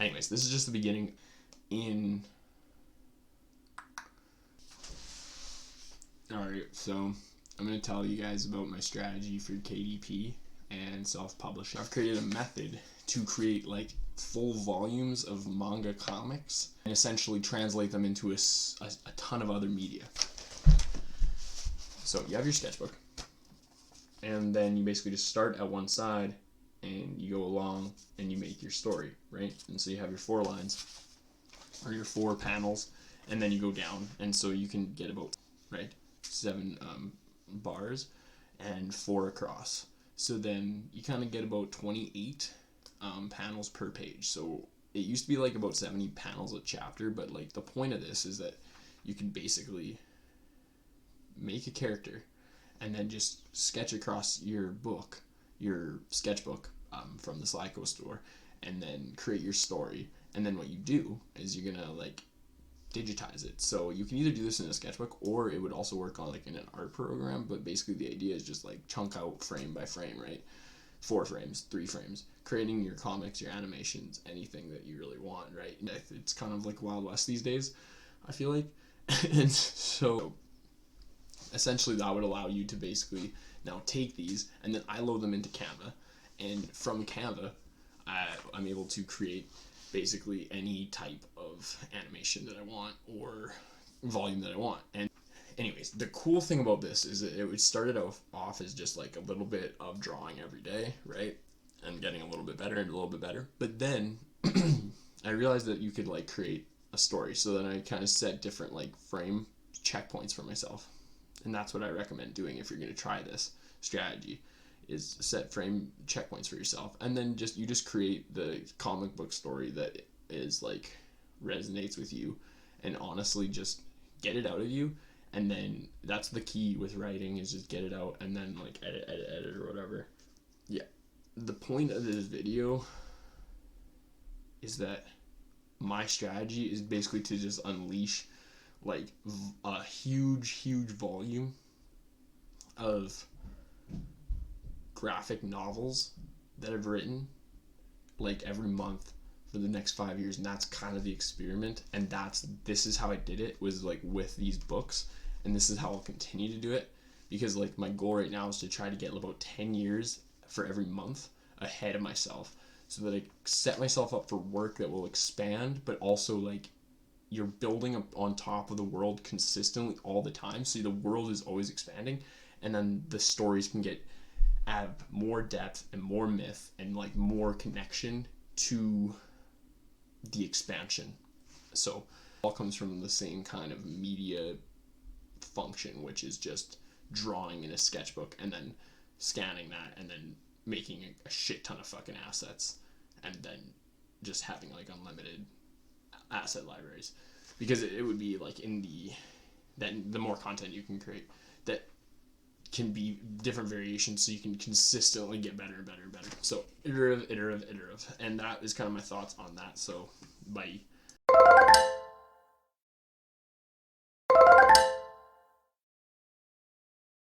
Anyways, this is just the beginning. Alright, so I'm going to tell you guys about my strategy for KDP and self-publishing. I've created a method to create like full volumes of manga comics and essentially translate them into a ton of other media. So you have your sketchbook, and then you basically just start at one side and you go along and you make your story, right? And so you have your 4 lines or your 4 panels, and then you go down, and so you can get about 7 bars and 4 across. So then you kind of get about 28 panels per page. So it used to be like about 70 panels a chapter, but like the point of this is that you can basically make a character and then just sketch across your sketchbook from the Slyco store, and then create your story. And then what you do is you're gonna like digitize it. So you can either do this in a sketchbook, or it would also work on like in an art program, but basically the idea is just like chunk out frame by frame, right? 4 frames, 3 frames, creating your comics, your animations, anything that you really want, right? It's kind of like Wild West these days, I feel like. And so essentially that would allow you to basically now take these, and then I load them into Canva, and from Canva I'm able to create basically any type of animation that I want or volume that I want. And anyways, the cool thing about this is that it started off as just like a little bit of drawing every day, right? And getting a little bit better and a little bit better. But then I realized that you could like create a story. So then I kind of set different like frame checkpoints for myself. And that's what I recommend doing if you're going to try this strategy, is set frame checkpoints for yourself, and then you just create the comic book story that is like resonates with you, and honestly just get it out of you. And then that's the key with writing, is just get it out, and then like edit or whatever. Yeah, the point of this video is that my strategy is basically to just unleash like a huge volume of graphic novels that I've written like every month for the next 5 years. And that's kind of the experiment, and this is how I did it, was like with these books, and this is how I'll continue to do it, because like my goal right now is to try to get about 10 years for every month ahead of myself, so that I set myself up for work that will expand, but also like you're building up on top of the world consistently all the time, so the world is always expanding, and then the stories can add more depth and more myth and like more connection to the expansion. So it all comes from the same kind of media function, which is just drawing in a sketchbook and then scanning that and then making a shit ton of fucking assets, and then just having like unlimited asset libraries, because it would be like the more content you can create, that can be different variations, so you can consistently get better and better and better. So iterative, and that is kind of my thoughts on that. So bye.